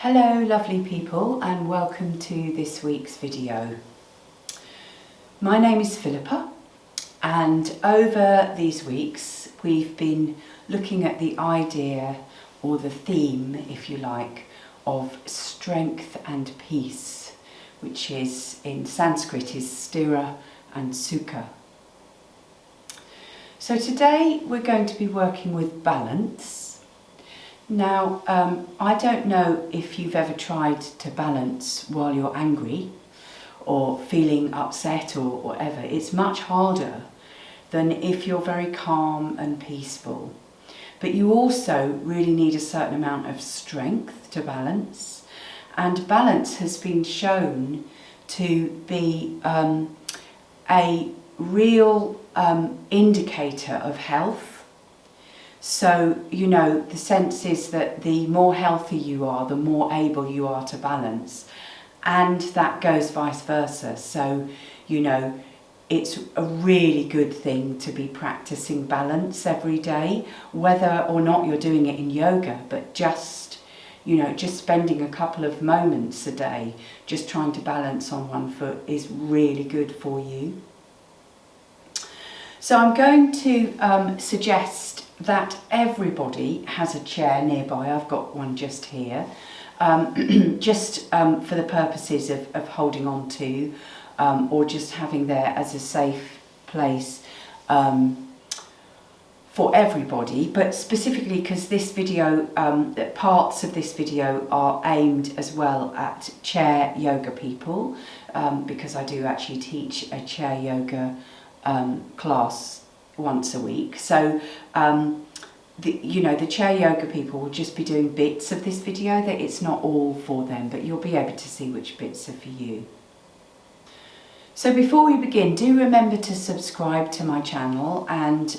Hello lovely people, and welcome to this week's video. My name is Philippa, and over these weeks we've been looking at the idea, or the theme if you like, of strength and peace, which is in Sanskrit is sthira and sukha. So today we're going to be working with balance. Now, I don't know if you've ever tried to balance while you're angry or feeling upset or whatever. It's much harder than if you're very calm and peaceful. But you also really need a certain amount of strength to balance. And balance has been shown to be a real indicator of health. So, you know, the sense is that the more healthy you are, the more able you are to balance. And that goes vice versa. So, you know, it's a really good thing to be practicing balance every day, whether or not you're doing it in yoga, but just, you know, just spending a couple of moments a day, just trying to balance on one foot is really good for you. So I'm going to suggest that everybody has a chair nearby. I've got one just here, just for the purposes of holding on to, or just having there as a safe place for everybody, but specifically because this video, parts of this video are aimed as well at chair yoga people, because I do actually teach a chair yoga class once a week. So the chair yoga people will just be doing bits of this video, that it's not all for them, but you'll be able to see which bits are for you. So before we begin, do remember to subscribe to my channel and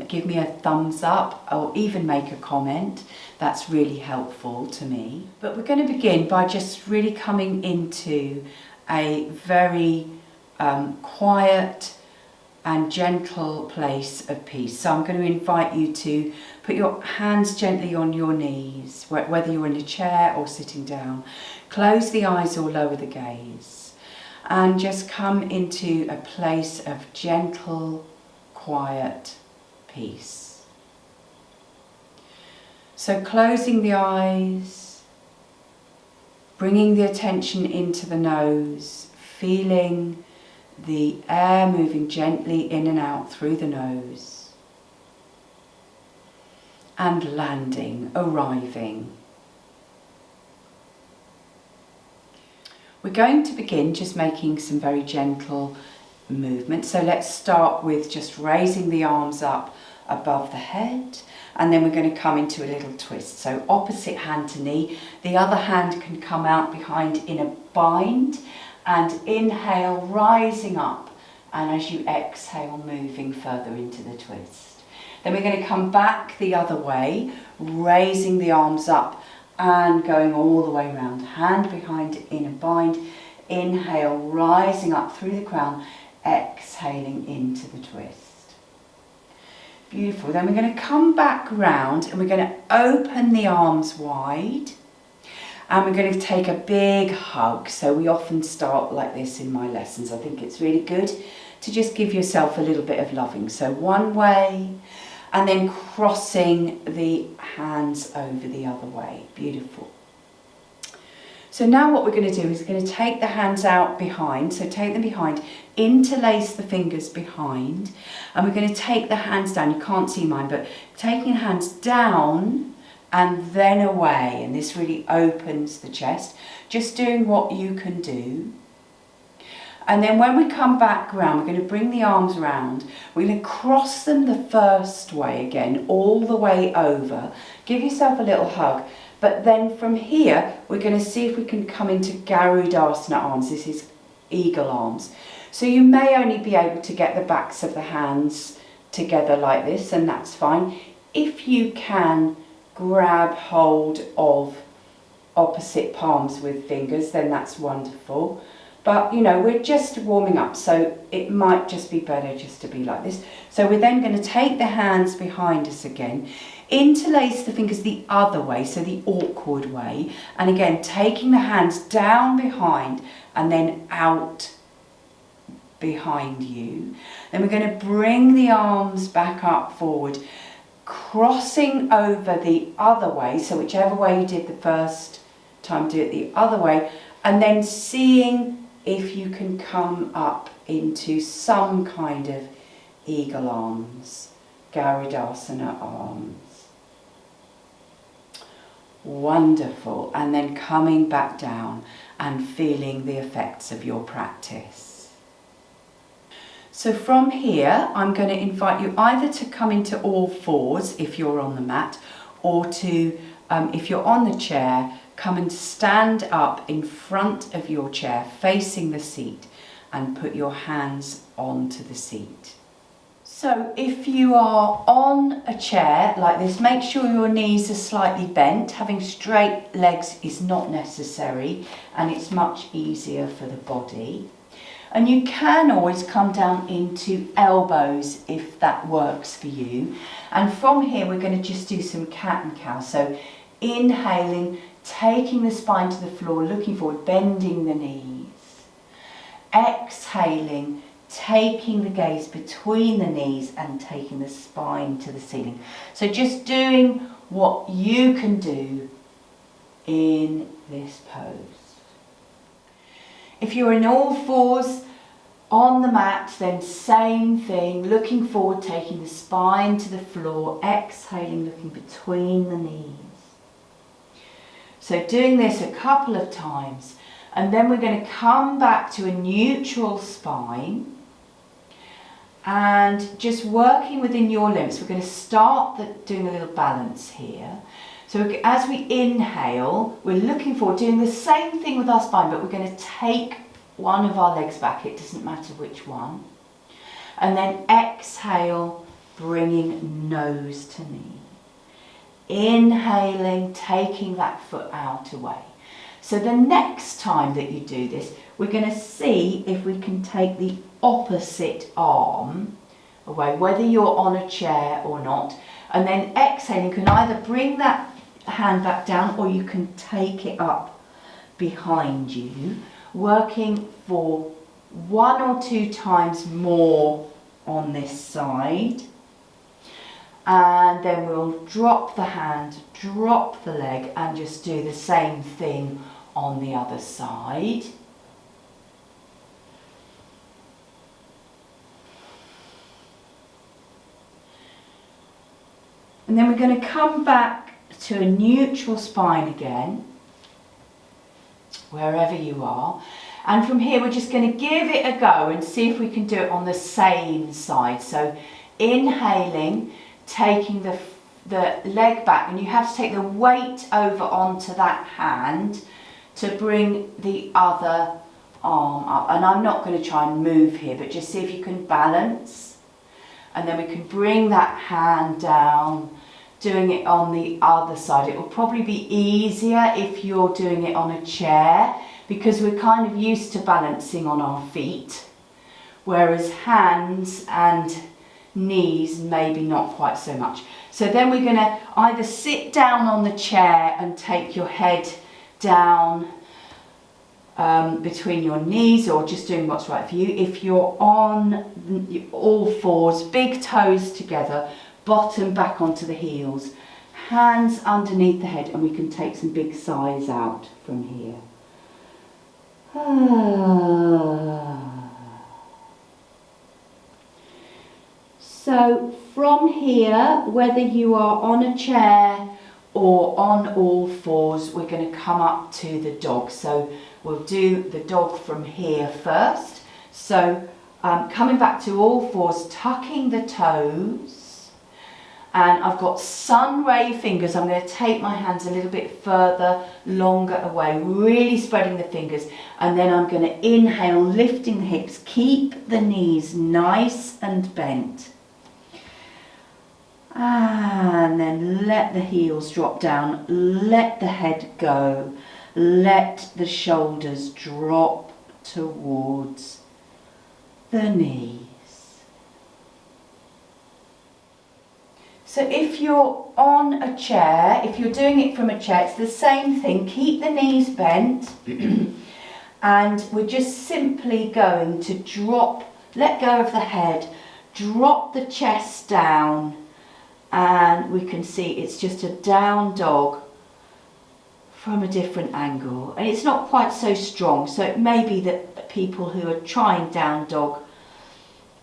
give me a thumbs up, or even make a comment. That's really helpful to me. But we're going to begin by just really coming into a very quiet and gentle place of peace. So I'm going to invite you to put your hands gently on your knees, whether you're in a chair or sitting down. Close the eyes or lower the gaze, and just come into a place of gentle, quiet peace. So closing the eyes, bringing the attention into the nose, feeling the air moving gently in and out through the nose, and landing, arriving. We're going to begin just making some very gentle movements. So let's start with just raising the arms up above the head, and then we're going to come into a little twist. So opposite hand to knee, the other hand can come out behind in a bind, and inhale, rising up, and as you exhale, moving further into the twist. Then we're going to come back the other way, raising the arms up and going all the way around. Hand behind in a bind, inhale, rising up through the crown, exhaling into the twist. Beautiful. Then we're going to come back round and we're going to open the arms wide. And we're going to take a big hug. So we often start like this in my lessons. I think it's really good to just give yourself a little bit of loving. So one way, and then crossing the hands over the other way. Beautiful. So now what we're going to do is we're going to take the hands out behind. So take them behind, interlace the fingers behind, and we're going to take the hands down. You can't see mine, but taking the hands down and then away, and this really opens the chest, just doing what you can do. And then when we come back round, we're going to bring the arms round, we're going to cross them the first way again, all the way over, give yourself a little hug, but then from here we're going to see if we can come into Garudasana arms. This is eagle arms. So you may only be able to get the backs of the hands together like this, and that's fine. If you can grab hold of opposite palms with fingers, then that's wonderful. But, you know, we're just warming up, so it might just be better just to be like this. So we're then going to take the hands behind us again, interlace the fingers the other way, so the awkward way. And again, taking the hands down behind and then out behind you. Then we're going to bring the arms back up forward, crossing over the other way. So whichever way you did the first time, do it the other way. And then seeing if you can come up into some kind of eagle arms, Garudasana arms. Wonderful. And then coming back down and feeling the effects of your practice. So from here, I'm going to invite you either to come into all fours if you're on the mat, or to, if you're on the chair, come and stand up in front of your chair, facing the seat, and put your hands onto the seat. So if you are on a chair like this, make sure your knees are slightly bent. Having straight legs is not necessary, and it's much easier for the body. And you can always come down into elbows if that works for you. And from here, we're going to just do some cat and cow. So inhaling, taking the spine to the floor, looking forward, bending the knees. Exhaling, taking the gaze between the knees and taking the spine to the ceiling. So just doing what you can do in this pose. If you're in all fours on the mat, then same thing, looking forward, taking the spine to the floor, exhaling, looking between the knees. So doing this a couple of times, and then we're going to come back to a neutral spine and just working within your limits. We're going to start doing a little balance here. So as we inhale, we're looking forward, doing the same thing with our spine, but we're going to take one of our legs back, it doesn't matter which one. And then exhale, bringing nose to knee. Inhaling, taking that foot out away. So the next time that you do this, we're going to see if we can take the opposite arm away, whether you're on a chair or not. And then exhaling, you can either bring that hand back down or you can take it up behind you, working for 1 or 2 times more on this side. And then we'll drop the hand, drop the leg, and just do the same thing on the other side. And then we're going to come back to a neutral spine again, wherever you are. And from here we're just going to give it a go and see if we can do it on the same side. So inhaling, taking the leg back, and you have to take the weight over onto that hand to bring the other arm up. And I'm not going to try and move here, but just see if you can balance. And then we can bring that hand down, doing it on the other side. It will probably be easier if you're doing it on a chair, because we're kind of used to balancing on our feet, whereas hands and knees maybe not quite so much. So then we're going to either sit down on the chair and take your head down between your knees, or just doing what's right for you. If you're on all fours, big toes together, bottom back onto the heels, hands underneath the head, and we can take some big sighs out from here. So from here, whether you are on a chair or on all fours, we're going to come up to the dog. So we'll do the dog from here first. So coming back to all fours, tucking the toes. And I've got sun ray fingers. I'm going to take my hands a little bit further, longer away, really spreading the fingers. And then I'm going to inhale, lifting the hips, keep the knees nice and bent. And then let the heels drop down, let the head go, let the shoulders drop towards the knees. So if you're on a chair, if you're doing it from a chair, it's the same thing. Keep the knees bent and we're just simply going to drop, let go of the head, drop the chest down, and we can see it's just a down dog from a different angle. And it's not quite so strong, so it may be that people who are trying down dog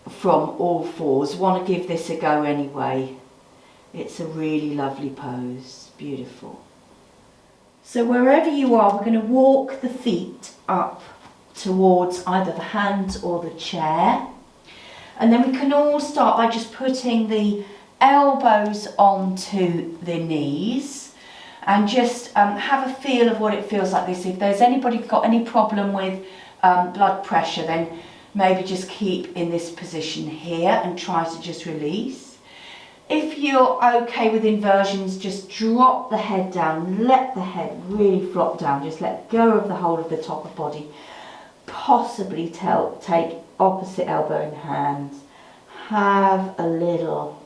from all fours want to give this a go anyway. It's a really lovely pose, beautiful. So wherever you are, we're going to walk the feet up towards either the hands or the chair. And then we can all start by just putting the elbows onto the knees and just have a feel of what it feels like this. If there's anybody got any problem with blood pressure, then maybe just keep in this position here and try to just release. If you're okay with inversions, just drop the head down, let the head really flop down, just let go of the whole of the top of body. Possibly take opposite elbow in hand, have a little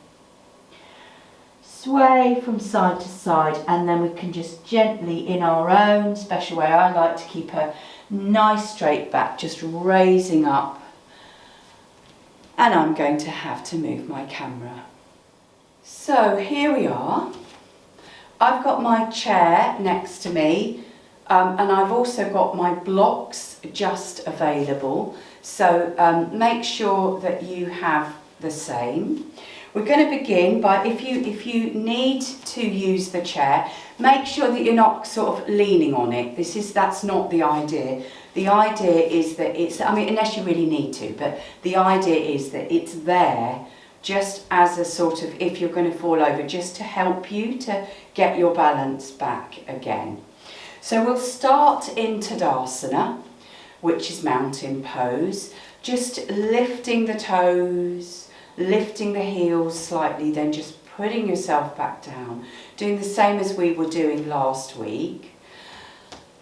sway from side to side, and then we can just gently, in our own special way, I like to keep a nice straight back, just raising up, and I'm going to have to move my camera. So here we are. I've got my chair next to me and I've also got my blocks just available, so make sure that you have the same. We're going to begin by, if you need to use the chair, make sure that you're not sort of leaning on it. That's not the idea. The idea is that it's, I mean, unless you really need to, but the idea is that it's there just as a sort of, if you're going to fall over, just to help you to get your balance back again. So we'll start in Tadasana, which is mountain pose, just lifting the toes, lifting the heels slightly, then just putting yourself back down, doing the same as we were doing last week,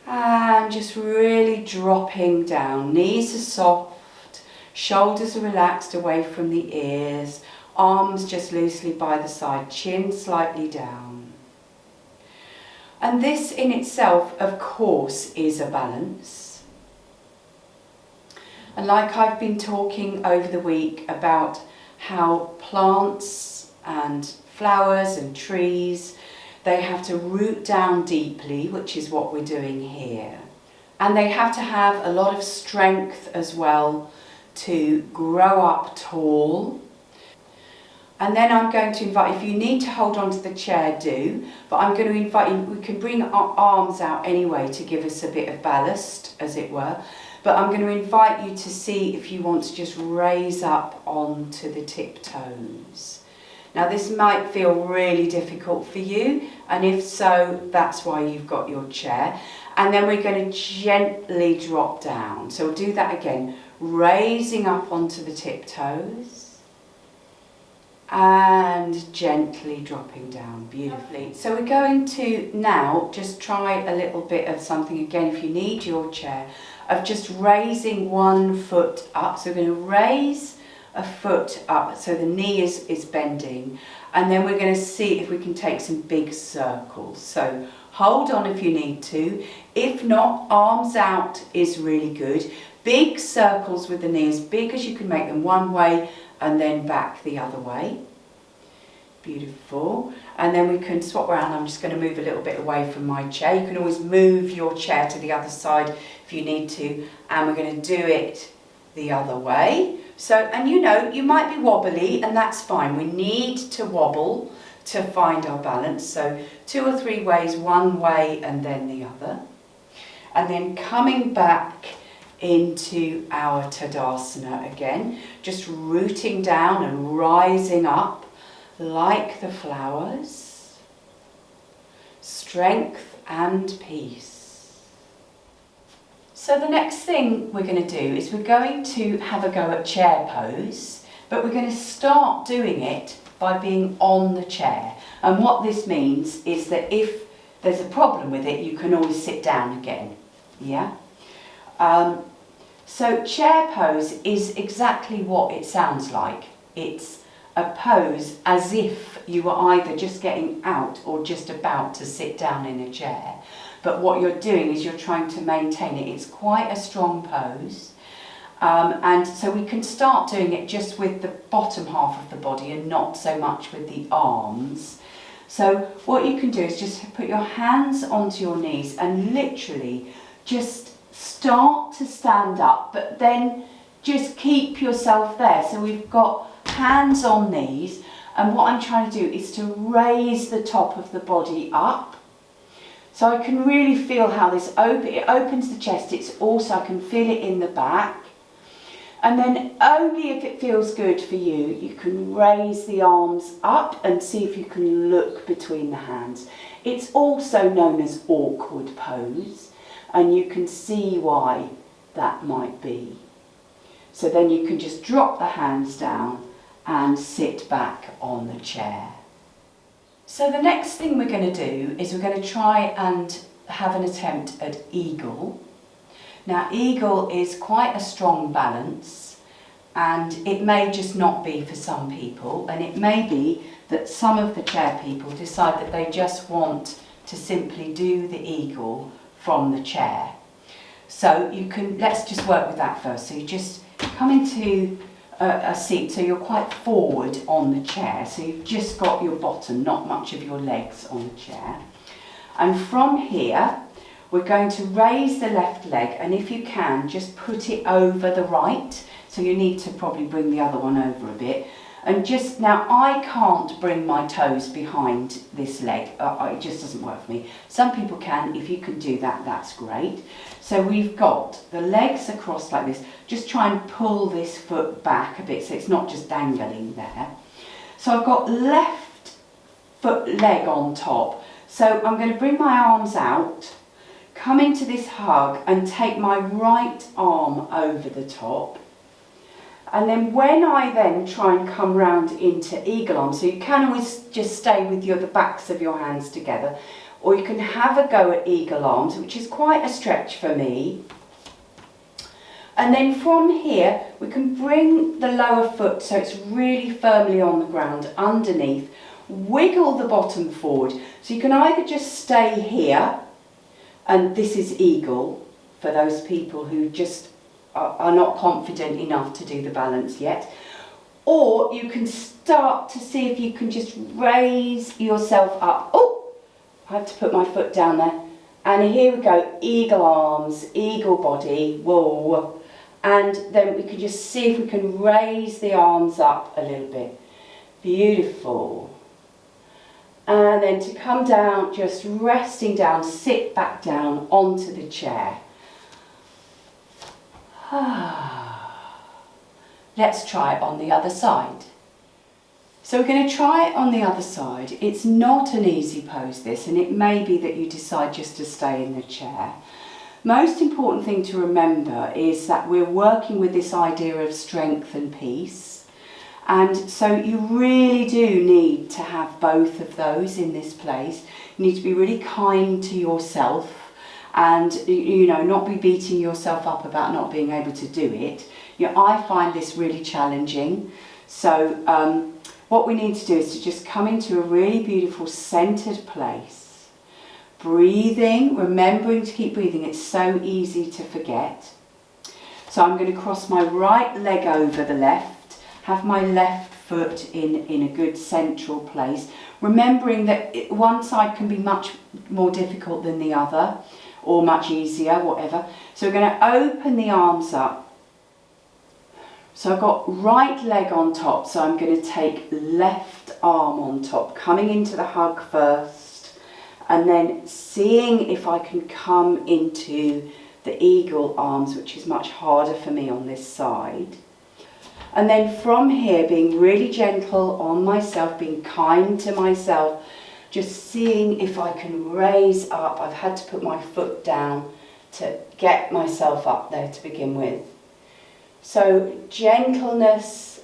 and just really dropping down. Knees are soft, shoulders are relaxed away from the ears, arms just loosely by the side, chin slightly down. And this in itself, of course, is a balance. And like I've been talking over the week about how plants and flowers and trees, they have to root down deeply, which is what we're doing here. And they have to have a lot of strength as well to grow up tall. And then I'm going to invite, if you need to hold on to the chair, do, but I'm going to invite you, we can bring our arms out anyway to give us a bit of ballast, as it were, but I'm going to invite you to see if you want to just raise up onto the tiptoes. Now this might feel really difficult for you, and if so, that's why you've got your chair. And then we're going to gently drop down. So we'll do that again, raising up onto the tiptoes and gently dropping down beautifully. So we're going to now just try a little bit of something again, if you need your chair, of just raising one foot up. So we're going to raise a foot up so the knee is bending, and then we're going to see if we can take some big circles. So hold on if you need to. If not, arms out is really good. Big circles with the knee, as big as you can make them, one way and then back the other way. Beautiful. And then we can swap around. I'm just going to move a little bit away from my chair. You can always move your chair to the other side if you need to, and we're going to do it the other way. So, and you know, you might be wobbly, and that's fine. We need to wobble to find our balance. So 2 or 3 ways, one way and then the other. And then coming back into our Tadasana again, just rooting down and rising up like the flowers. Strength and peace. So the next thing we're going to do is we're going to have a go at chair pose, but we're going to start doing it by being on the chair. And what this means is that if there's a problem with it, you can always sit down again. Yeah? So chair pose is exactly what it sounds like. It's a pose as if you were either just getting out or just about to sit down in a chair. But what you're doing is you're trying to maintain it. It's quite a strong pose. And so we can start doing it just with the bottom half of the body and not so much with the arms. So what you can do is just put your hands onto your knees and literally just start to stand up, but then just keep yourself there. So we've got hands on knees, and what I'm trying to do is to raise the top of the body up. So I can really feel how this it opens the chest. It's also, I can feel it in the back. And then only if it feels good for you, you can raise the arms up and see if you can look between the hands. It's also known as awkward pose, and you can see why that might be. So then you can just drop the hands down and sit back on the chair. So the next thing we're going to do is we're going to try and have an attempt at eagle. Now eagle is quite a strong balance, and it may just not be for some people, and it may be that some of the chair people decide that they just want to simply do the eagle from the chair. So you can, let's just work with that first. So you just come into a seat, so you're quite forward on the chair, so you've just got your bottom, not much of your legs on the chair. And from here we're going to raise the left leg, and if you can just put it over the right, so you need to probably bring the other one over a bit. And just now, I can't bring my toes behind this leg, it just doesn't work for me. Some people can. If you can do that, that's great. So we've got the legs across like this. Just try and pull this foot back a bit so it's not just dangling there. So I've got left foot leg on top. So I'm going to bring my arms out, come into this hug and take my right arm over the top. And then when I then try and come round into eagle arm, so you can always just stay with the backs of your hands together, or you can have a go at eagle arms, which is quite a stretch for me. And then from here, we can bring the lower foot so it's really firmly on the ground underneath, wiggle the bottom forward. So you can either just stay here, and this is eagle for those people who just are not confident enough to do the balance yet, or you can start to see if you can just raise yourself up. Oh, I have to put my foot down there, and here we go, eagle arms, eagle body, whoa, and then we can just see if we can raise the arms up a little bit. Beautiful. And then to come down, just resting down, sit back down onto the chair. Let's try it on the other side. So we're going to try it on the other side. It's not an easy pose, this, and it may be that you decide just to stay in the chair. Most important thing to remember is that we're working with this idea of strength and peace. And so you really do need to have both of those in this place. You need to be really kind to yourself and, you know, not be beating yourself up about not being able to do it. You know, I find this really challenging. So what we need to do is to just come into a really beautiful centered place. Breathing, remembering to keep breathing. It's so easy to forget. So I'm going to cross my right leg over the left, have my left foot in a good central place, remembering that one side can be much more difficult than the other, or much easier, whatever. So we're going to open the arms up. So I've got right leg on top, so I'm going to take left arm on top, coming into the hug first, and then seeing if I can come into the eagle arms, which is much harder for me on this side. And then from here, being really gentle on myself, being kind to myself, just seeing if I can raise up. I've had to put my foot down to get myself up there to begin with. So gentleness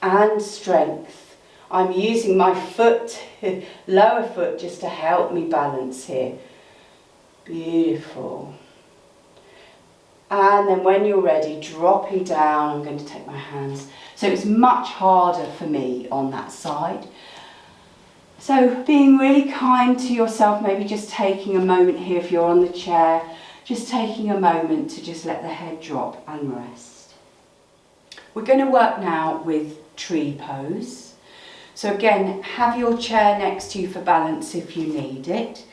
and strength. I'm using my foot, lower foot, just to help me balance here. Beautiful. And then when you're ready, dropping down. I'm going to take my hands. So it's much harder for me on that side. So being really kind to yourself, maybe just taking a moment here if you're on the chair, just taking a moment to just let the head drop and rest. We're going to work now with tree pose. So again, have your chair next to you for balance if you need it.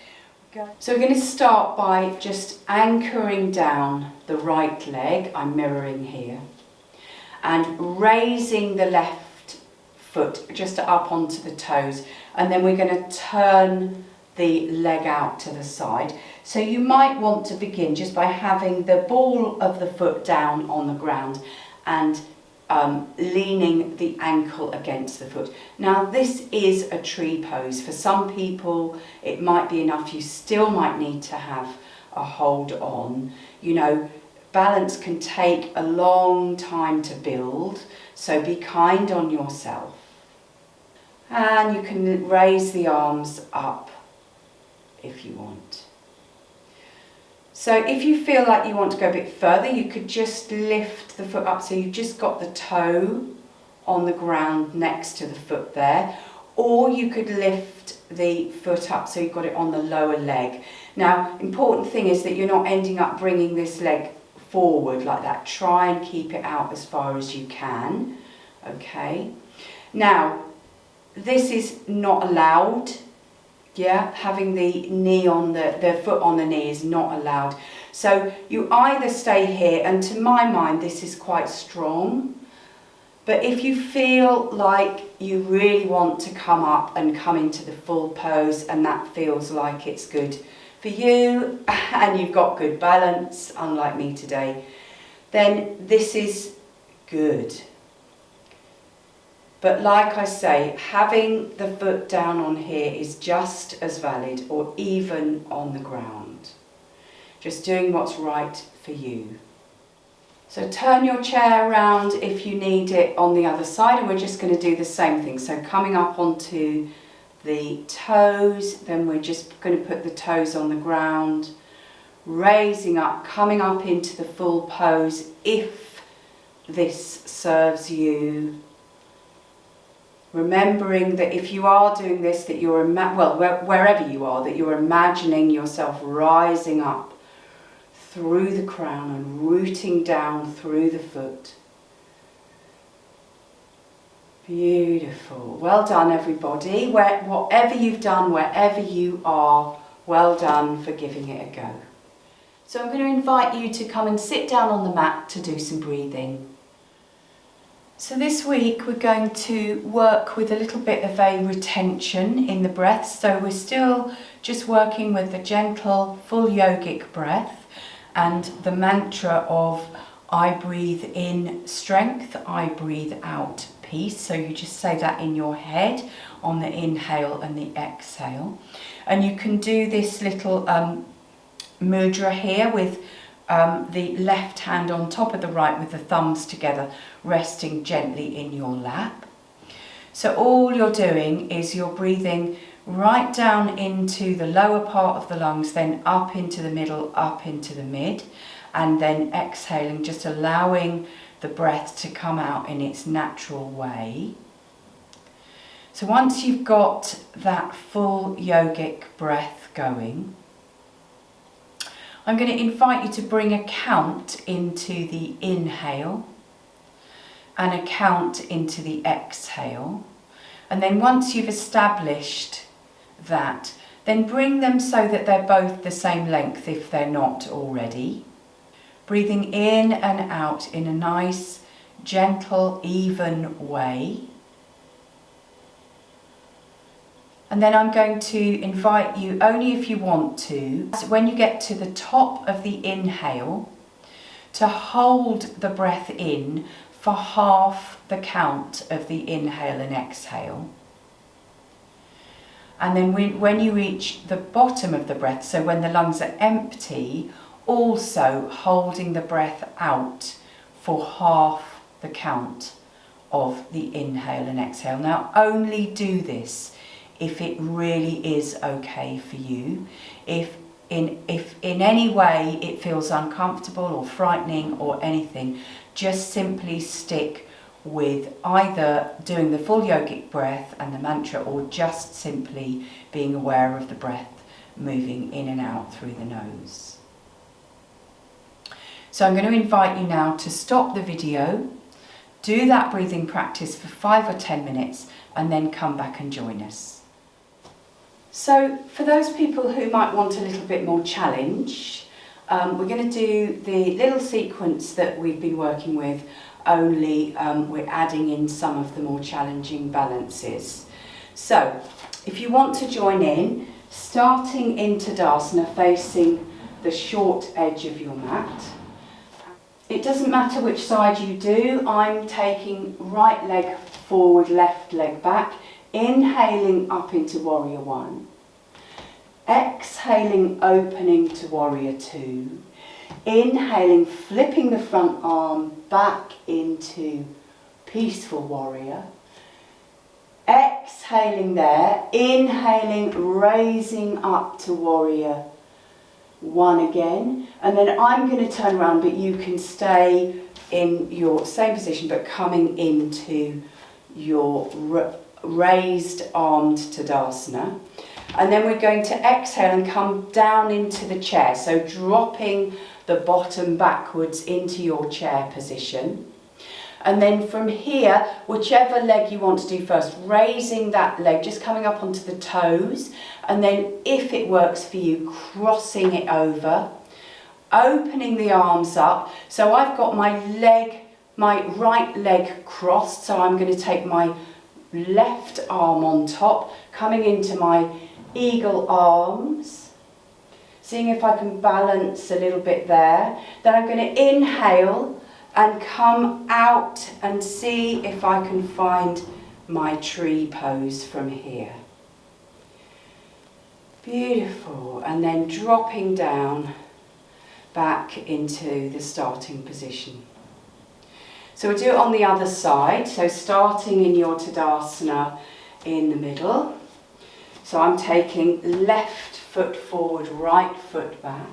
So we're going to start by just anchoring down the right leg, I'm mirroring here, and raising the left foot just up onto the toes, and then we're going to turn the leg out to the side. So you might want to begin just by having the ball of the foot down on the ground and leaning the ankle against the foot. Now this is a tree pose. For some people it might be enough. You still might need to have a hold on. You know, balance can take a long time to build, so be kind on yourself. And you can raise the arms up if you want. So if you feel like you want to go a bit further, you could just lift the foot up so you've just got the toe on the ground next to the foot there, or you could lift the foot up so you've got it on the lower leg. Now, important thing is that you're not ending up bringing this leg forward like that. Try and keep it out as far as you can, okay? Now, this is not allowed. Yeah, having the knee on the foot on the knee is not allowed. So you either stay here, and to my mind this is quite strong, but if you feel like you really want to come up and come into the full pose and that feels like it's good for you and you've got good balance, unlike me today, then this is good. But like I say, having the foot down on here is just as valid, or even on the ground. Just doing what's right for you. So turn your chair around if you need it on the other side, and we're just going to do the same thing. So coming up onto the toes, then we're just going to put the toes on the ground, raising up, coming up into the full pose if this serves you. Remembering that if you are doing this, that you're, wherever you are, that you're imagining yourself rising up through the crown and rooting down through the foot. Beautiful. Well done, everybody. Whatever you've done, wherever you are, well done for giving it a go. So I'm going to invite you to come and sit down on the mat to do some breathing. So this week we're going to work with a little bit of a retention in the breath. So we're still just working with the gentle, full yogic breath and the mantra of I breathe in strength, I breathe out peace. So you just say that in your head on the inhale and the exhale. And you can do this little mudra here with the left hand on top of the right with the thumbs together, resting gently in your lap. So all you're doing is you're breathing right down into the lower part of the lungs, then up into the middle, up into the mid, and then exhaling, just allowing the breath to come out in its natural way. So once you've got that full yogic breath going, I'm going to invite you to bring a count into the inhale and a count into the exhale. And then once you've established that, then bring them so that they're both the same length if they're not already. Breathing in and out in a nice, gentle, even way. And then I'm going to invite you, only if you want to, when you get to the top of the inhale, to hold the breath in for half the count of the inhale and exhale. And then when you reach the bottom of the breath, so when the lungs are empty, also holding the breath out for half the count of the inhale and exhale. Now only do this if it really is okay for you. If if in any way it feels uncomfortable or frightening or anything, just simply stick with either doing the full yogic breath and the mantra, or just simply being aware of the breath moving in and out through the nose. So I'm going to invite you now to stop the video, do that breathing practice for 5 or 10 minutes, and then come back and join us. So for those people who might want a little bit more challenge, we're going to do the little sequence that we've been working with, only we're adding in some of the more challenging balances. So if you want to join in, starting in Tadasana facing the short edge of your mat. It doesn't matter which side you do. I'm taking right leg forward, left leg back, inhaling up into Warrior One, exhaling, opening to Warrior Two, inhaling, flipping the front arm back into Peaceful Warrior, exhaling there, inhaling, raising up to Warrior One again, and then I'm going to turn around, but you can stay in your same position but coming into your raised armed Tadasana. And then we're going to exhale and come down into the chair, so dropping the bottom backwards into your chair position. And then from here, whichever leg you want to do first, raising that leg, just coming up onto the toes, and then if it works for you, crossing it over, opening the arms up. So I've got my right leg crossed, so I'm going to take my left arm on top, coming into my eagle arms, seeing if I can balance a little bit there. Then I'm going to inhale and come out and see if I can find my tree pose from here. Beautiful. And then dropping down back into the starting position. So we'll do it on the other side. So starting in your Tadasana in the middle. So I'm taking left foot forward, right foot back.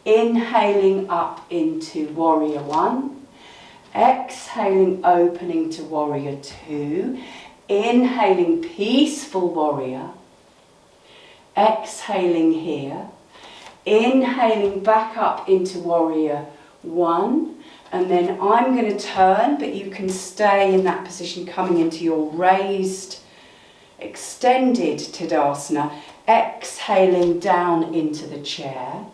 Inhaling up into Warrior One. Exhaling, opening to Warrior Two. Inhaling, Peaceful Warrior. Exhaling here. Inhaling back up into Warrior One. And then I'm going to turn, but you can stay in that position, coming into your raised, extended Tadasana. Exhaling down into the chair.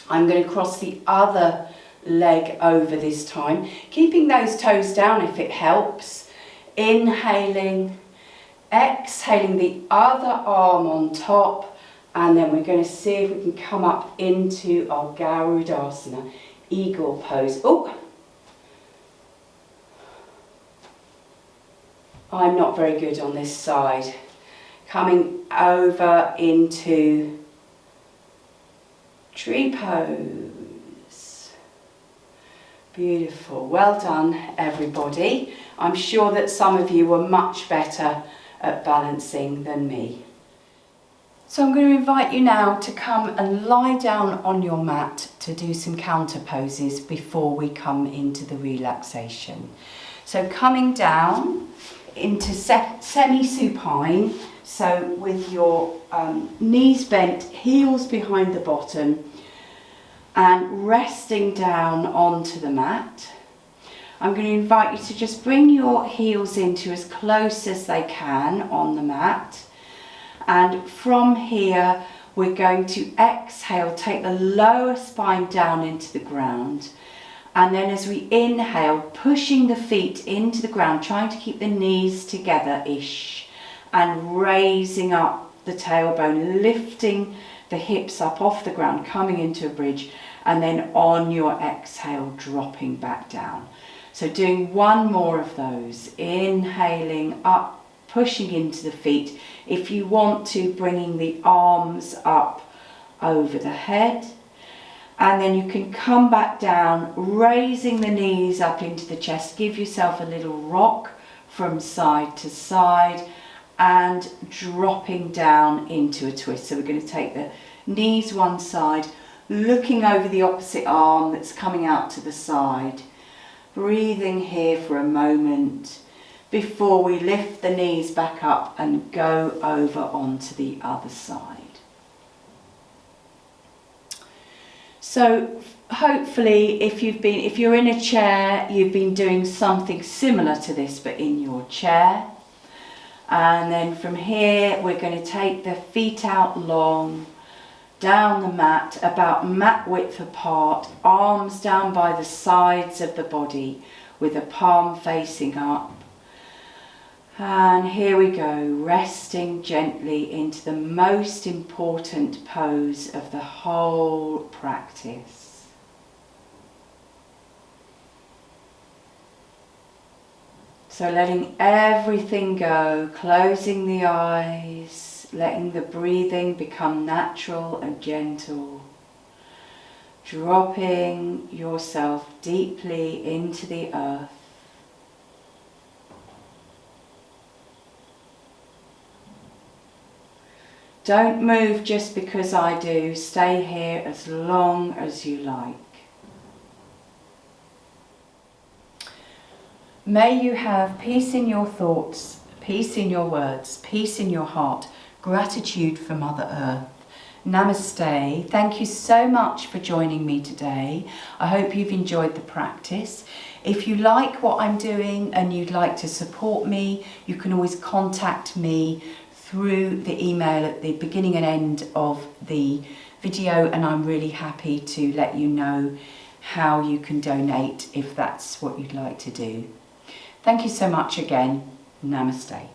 I'm going to cross the other leg over this time, keeping those toes down if it helps. Inhaling, exhaling the other arm on top, and then we're going to see if we can come up into our Garudasana, eagle pose. Oh, I'm not very good on this side. Coming over into tree pose. Beautiful. Well done, everybody. I'm sure that some of you were much better at balancing than me. So I'm going to invite you now to come and lie down on your mat to do some counter poses before we come into the relaxation. So coming down into semi-supine, so with your knees bent, heels behind the bottom, and resting down onto the mat. I'm going to invite you to just bring your heels into as close as they can on the mat. And from here, we're going to exhale, take the lower spine down into the ground. And then as we inhale, pushing the feet into the ground, trying to keep the knees together-ish, and raising up the tailbone, lifting the hips up off the ground, coming into a bridge, and then on your exhale, dropping back down. So doing one more of those, inhaling up, pushing into the feet. If you want to, bringing the arms up over the head. And then you can come back down, raising the knees up into the chest. Give yourself a little rock from side to side and dropping down into a twist. So we're going to take the knees one side, looking over the opposite arm that's coming out to the side. Breathing here for a moment before we lift the knees back up and go over onto the other side. So hopefully if you're in a chair, you've been doing something similar to this but in your chair. And then from here we're going to take the feet out long, down the mat, about mat width apart, arms down by the sides of the body with a palm facing up. And here we go, resting gently into the most important pose of the whole practice. So letting everything go, closing the eyes, letting the breathing become natural and gentle, dropping yourself deeply into the earth. Don't move just because I do. Stay here as long as you like. May you have peace in your thoughts, peace in your words, peace in your heart, gratitude for Mother Earth. Namaste. Thank you so much for joining me today. I hope you've enjoyed the practice. If you like what I'm doing and you'd like to support me, you can always contact me through the email at the beginning and end of the video, and I'm really happy to let you know how you can donate if that's what you'd like to do. Thank you so much again. Namaste.